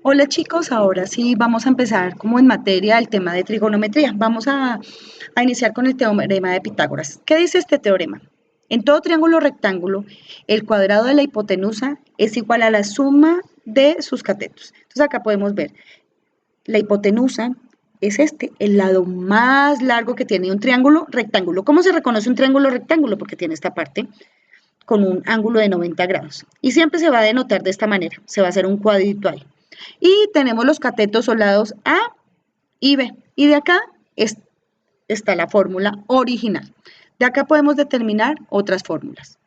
Hola chicos, ahora sí vamos a empezar como en materia el tema de trigonometría. Vamos a iniciar con el teorema de Pitágoras. ¿Qué dice este teorema? En todo triángulo rectángulo, el cuadrado de la hipotenusa es igual a la suma de sus catetos. Entonces acá podemos ver, la hipotenusa es el lado más largo que tiene un triángulo rectángulo. ¿Cómo se reconoce un triángulo rectángulo? Porque tiene esta parte con un ángulo de 90 grados. Y siempre se va a denotar de esta manera, se va a hacer un cuadrito ahí. Y tenemos los catetos o lados A y B. Y de acá está la fórmula original. De acá podemos determinar otras fórmulas.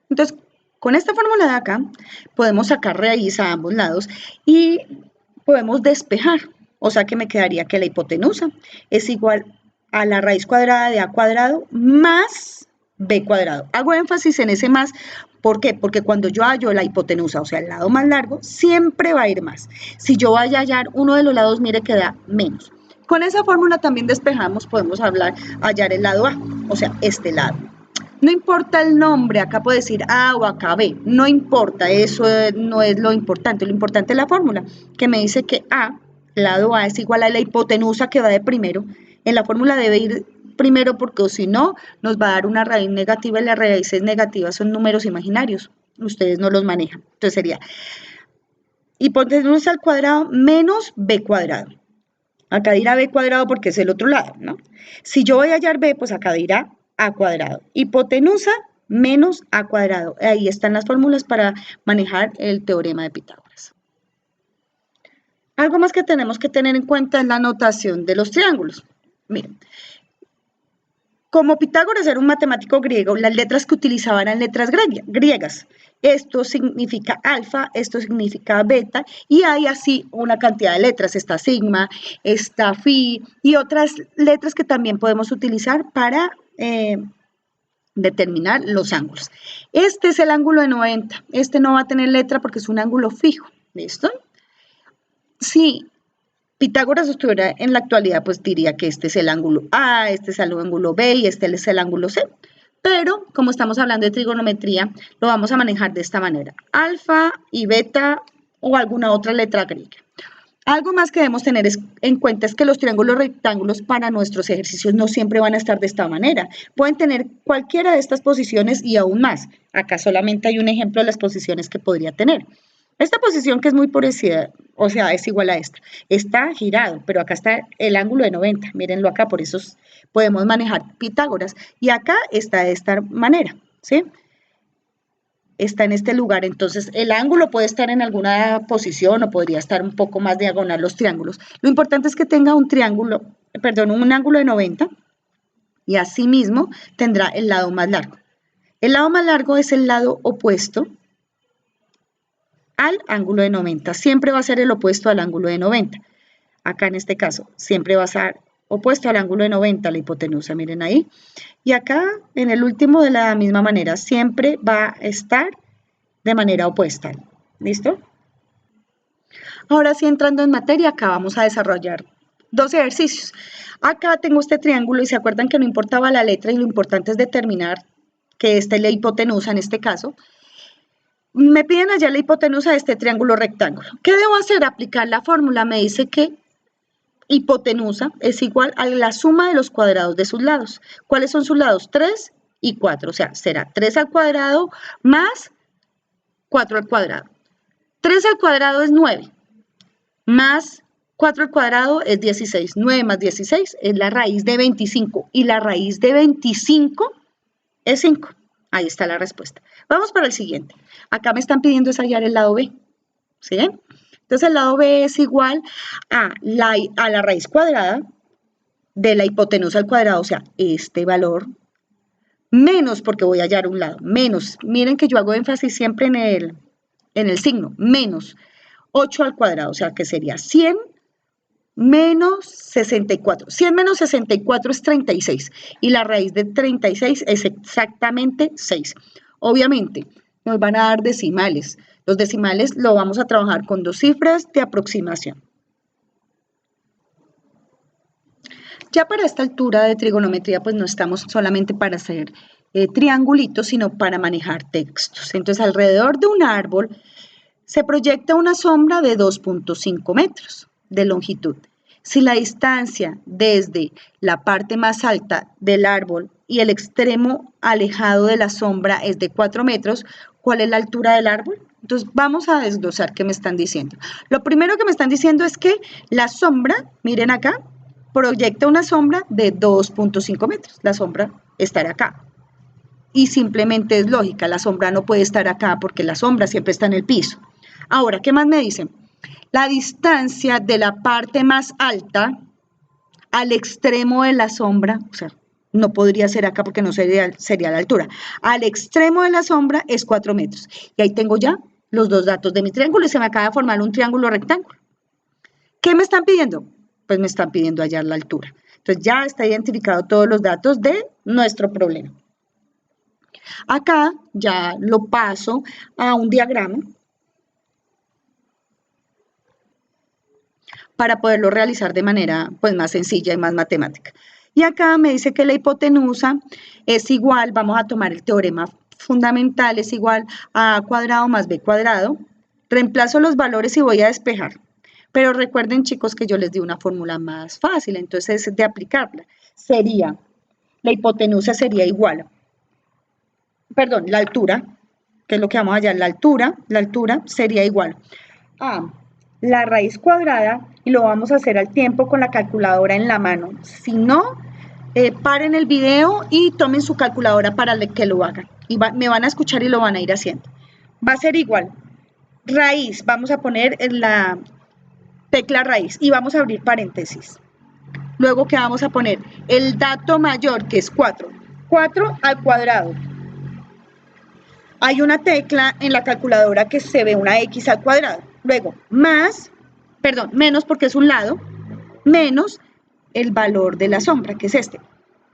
Entonces, con esta fórmula de acá, podemos sacar raíz a ambos lados y podemos despejar. O sea que me quedaría que la hipotenusa es igual a la raíz cuadrada de a cuadrado más b cuadrado. Hago énfasis en ese más, ¿por qué? Porque cuando yo hallo la hipotenusa, o sea, el lado más largo, siempre va a ir más. Si yo vaya a hallar uno de los lados, mire que da menos. Con esa fórmula también despejamos, podemos hallar el lado A, o sea, este lado. No importa el nombre, acá puedo decir A o acá B, no importa, eso no es lo importante es la fórmula, que me dice que A, lado A es igual a la hipotenusa que va de primero. En la fórmula debe ir primero porque si no, nos va a dar una raíz negativa y las raíces negativas son números imaginarios, ustedes no los manejan. Entonces sería hipotenusa al cuadrado menos B cuadrado. Acá dirá B cuadrado porque es el otro lado, ¿no? Si yo voy a hallar B, pues acá dirá A cuadrado. Hipotenusa menos A cuadrado. Ahí están las fórmulas para manejar el teorema de Pitágoras. Algo más que tenemos que tener en cuenta es la notación de los triángulos. Miren, como Pitágoras era un matemático griego, las letras que utilizaba eran letras griegas. Esto significa alfa, esto significa beta, y hay así una cantidad de letras. Está sigma, está phi, y otras letras que también podemos utilizar para determinar los ángulos. Este es el ángulo de 90. Este no va a tener letra porque es un ángulo fijo. ¿Listo? Sí. Pitágoras estuviera en la actualidad, pues diría que este es el ángulo A, este es el ángulo B y este es el ángulo C. Pero como estamos hablando de trigonometría, lo vamos a manejar de esta manera. Alfa y beta o alguna otra letra griega. Algo más que debemos tener en cuenta es que los triángulos rectángulos para nuestros ejercicios no siempre van a estar de esta manera. Pueden tener cualquiera de estas posiciones y aún más. Acá solamente hay un ejemplo de las posiciones que podría tener. Esta posición que es muy parecida, o sea, es igual a esta. Está girado, pero acá está el ángulo de 90. Mírenlo acá, por eso podemos manejar Pitágoras. Y acá está de esta manera, ¿sí? Está en este lugar, entonces el ángulo puede estar en alguna posición o podría estar un poco más diagonal los triángulos. Lo importante es que tenga un ángulo de 90 y asimismo tendrá el lado más largo. El lado más largo es el lado opuesto al ángulo de 90. Siempre va a ser el opuesto al ángulo de 90. Acá en este caso, siempre va a ser opuesto al ángulo de 90, la hipotenusa, miren ahí. Y acá, en el último, de la misma manera, siempre va a estar de manera opuesta. ¿Listo? Ahora sí, entrando en materia, acá vamos a desarrollar dos ejercicios. Acá tengo este triángulo y se acuerdan que no importaba la letra y lo importante es determinar que esta es la hipotenusa en este caso. Me piden allá la hipotenusa de este triángulo rectángulo. ¿Qué debo hacer? Aplicar la fórmula. Me dice que hipotenusa es igual a la suma de los cuadrados de sus lados. ¿Cuáles son sus lados? 3 y 4. O sea, será 3 al cuadrado más 4 al cuadrado. 3 al cuadrado es 9, más 4 al cuadrado es 16. 9 más 16 es la raíz de 25. Y la raíz de 25 es 5. Ahí está la respuesta. Vamos para el siguiente. Acá me están pidiendo hallar el lado B. ¿Sí? Entonces el lado B es igual a la raíz cuadrada de la hipotenusa al cuadrado, o sea, este valor, menos, porque voy a hallar un lado, menos, miren que yo hago énfasis siempre en el signo, menos 8 al cuadrado, o sea, que sería 100 menos 64. 100 menos 64 es 36 y la raíz de 36 es exactamente 6. Obviamente, nos van a dar decimales. Los decimales lo vamos a trabajar con dos cifras de aproximación. Ya para esta altura de trigonometría, pues no estamos solamente para hacer triangulitos, sino para manejar textos. Entonces, alrededor de un árbol Se proyecta una sombra de 2.5 metros de longitud. Si la distancia desde la parte más alta del árbol y el extremo alejado de la sombra es de 4 metros, ¿cuál es la altura del árbol? Entonces vamos a desglosar qué me están diciendo. Lo primero que me están diciendo es que la sombra, miren acá, proyecta una sombra de 2.5 metros. La sombra estará acá. Y simplemente es lógica, la sombra no puede estar acá porque la sombra siempre está en el piso. Ahora, ¿qué más me dicen? La distancia de la parte más alta al extremo de la sombra, o sea, no podría ser acá porque no sería la altura, al extremo de la sombra es 4 metros. Y ahí tengo ya los dos datos de mi triángulo y se me acaba de formar un triángulo rectángulo. ¿Qué me están pidiendo? Pues me están pidiendo hallar la altura. Entonces ya está identificado todos los datos de nuestro problema. Acá ya lo paso a un diagrama para poderlo realizar de manera pues, más sencilla y más matemática. Y acá me dice que la hipotenusa es igual, vamos a tomar el teorema fundamental, es igual a A cuadrado más B cuadrado. Reemplazo los valores y voy a despejar. Pero recuerden, chicos, que yo les di una fórmula más fácil, entonces de aplicarla. Sería, la hipotenusa sería igual, perdón, la altura, que es lo que vamos a hallar, la altura sería igual a la raíz cuadrada, y lo vamos a hacer al tiempo con la calculadora en la mano. Si no, paren el video y tomen su calculadora para que lo hagan. Y me van a escuchar y lo van a ir haciendo. Va a ser igual. Raíz, vamos a poner en la tecla raíz y vamos a abrir paréntesis. Luego, ¿qué vamos a poner? El dato mayor, que es 4. 4 al cuadrado. Hay una tecla en la calculadora que se ve una X al cuadrado. Luego, menos porque es un lado, menos el valor de la sombra, que es este,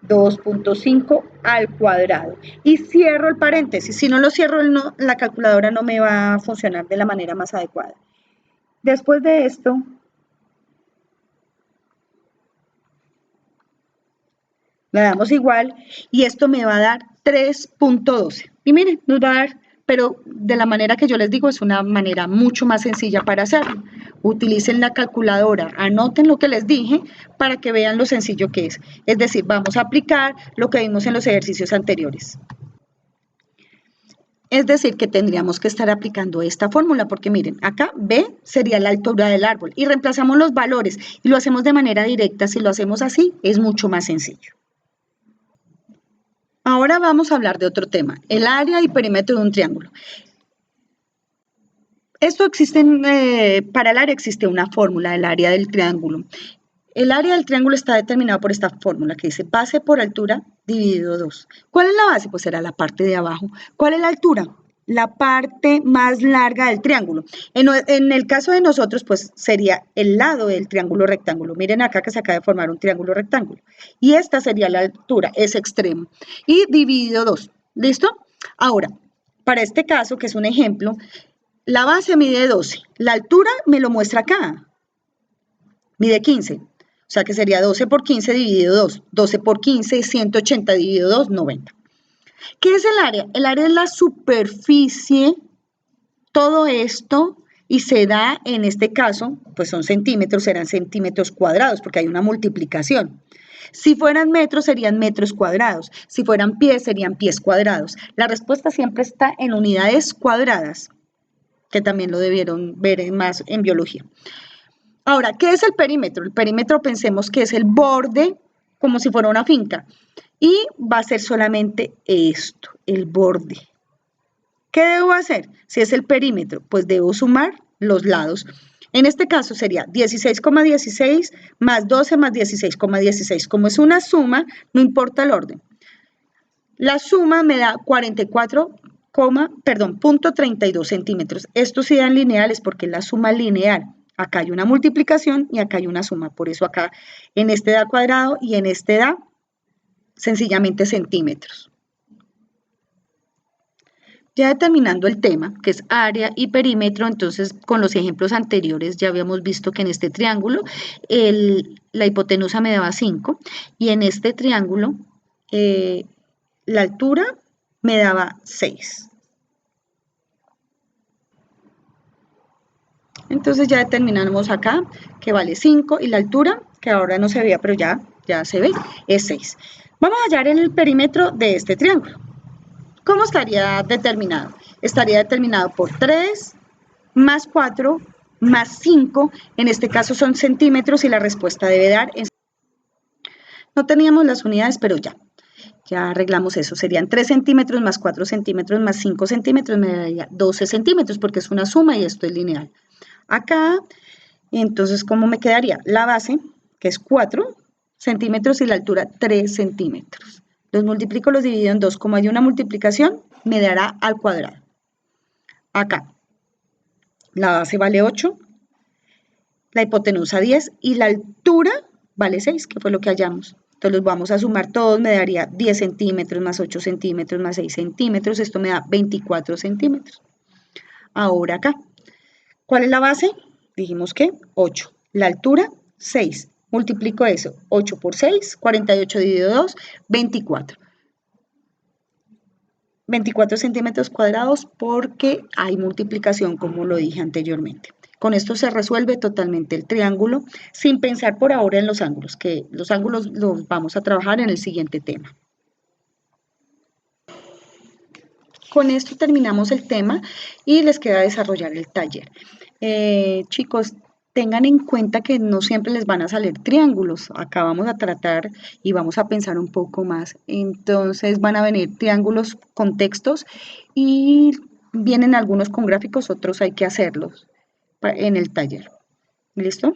2.5 al cuadrado. Y cierro el paréntesis. Si no lo cierro, la calculadora no me va a funcionar de la manera más adecuada. Después de esto, le damos igual y esto me va a dar 3.12. Y miren, nos va a dar, pero de la manera que yo les digo, es una manera mucho más sencilla para hacerlo. Utilicen la calculadora, anoten lo que les dije para que vean lo sencillo que es. Es decir, vamos a aplicar lo que vimos en los ejercicios anteriores. Es decir, que tendríamos que estar aplicando esta fórmula, porque miren, acá B sería la altura del árbol y reemplazamos los valores y lo hacemos de manera directa. Si lo hacemos así, es mucho más sencillo. Ahora vamos a hablar de otro tema, el área y perímetro de un triángulo. Para el área existe una fórmula, el área del triángulo. El área del triángulo está determinado por esta fórmula que dice base por altura dividido 2. ¿Cuál es la base? Pues será la parte de abajo. ¿Cuál es la altura? La parte más larga del triángulo. En el caso de nosotros, pues sería el lado del triángulo rectángulo. Miren acá que se acaba de formar un triángulo rectángulo. Y esta sería la altura, ese extremo. Y dividido 2. ¿Listo? Ahora, para este caso, que es un ejemplo, la base mide 12. La altura me lo muestra acá. Mide 15. O sea que sería 12 por 15 dividido 2. 12 por 15, 180 dividido 2, 90. ¿Qué es el área? El área es la superficie, todo esto, y se da en este caso, pues son centímetros, serán centímetros cuadrados, porque hay una multiplicación. Si fueran metros, serían metros cuadrados. Si fueran pies, serían pies cuadrados. La respuesta siempre está en unidades cuadradas, que también lo debieron ver más en biología. Ahora, ¿qué es el perímetro? El perímetro pensemos que es el borde, como si fuera una finca. Y va a ser solamente esto, el borde. ¿Qué debo hacer? Si es el perímetro, pues debo sumar los lados. En este caso sería 16,16 más 12 más 16,16. Como es una suma, no importa el orden. La suma me da 44,32 centímetros. Estos sí dan lineales porque es la suma lineal. Acá hay una multiplicación y acá hay una suma. Por eso acá en este da cuadrado y en este da sencillamente centímetros. Ya determinando el tema, que es área y perímetro, entonces con los ejemplos anteriores ya habíamos visto que en este triángulo la hipotenusa me daba 5 y en este triángulo la altura me daba 6. Entonces ya determinamos acá que vale 5 y la altura, que ahora no se veía, pero ya se ve, es 6. Vamos a hallar el perímetro de este triángulo. ¿Cómo estaría determinado? Estaría determinado por 3 más 4 más 5, en este caso son centímetros y la respuesta debe dar en... No teníamos las unidades, pero ya arreglamos eso. Serían 3 centímetros más 4 centímetros más 5 centímetros, me daría 12 centímetros porque es una suma y esto es lineal. Acá, entonces, ¿cómo me quedaría? La base, que es 4 centímetros y la altura 3 centímetros. Los multiplico, los divido en 2. Como hay una multiplicación, me dará al cuadrado. Acá, la base vale 8, la hipotenusa 10 y la altura vale 6, que fue lo que hallamos. Entonces los vamos a sumar todos, me daría 10 centímetros más 8 centímetros más 6 centímetros, esto me da 24 centímetros. Ahora acá, ¿cuál es la base? Dijimos que 8. La altura, 6. Multiplico eso, 8 por 6, 48 dividido 2, 24. 24 centímetros cuadrados porque hay multiplicación, como lo dije anteriormente. Con esto se resuelve totalmente el triángulo sin pensar por ahora en los ángulos, que los ángulos los vamos a trabajar en el siguiente tema. Con esto terminamos el tema y les queda desarrollar el taller. Chicos, tengan en cuenta que no siempre les van a salir triángulos. Acá vamos a tratar y vamos a pensar un poco más. Entonces van a venir triángulos con textos y vienen algunos con gráficos, otros hay que hacerlos en el taller. ¿Listo?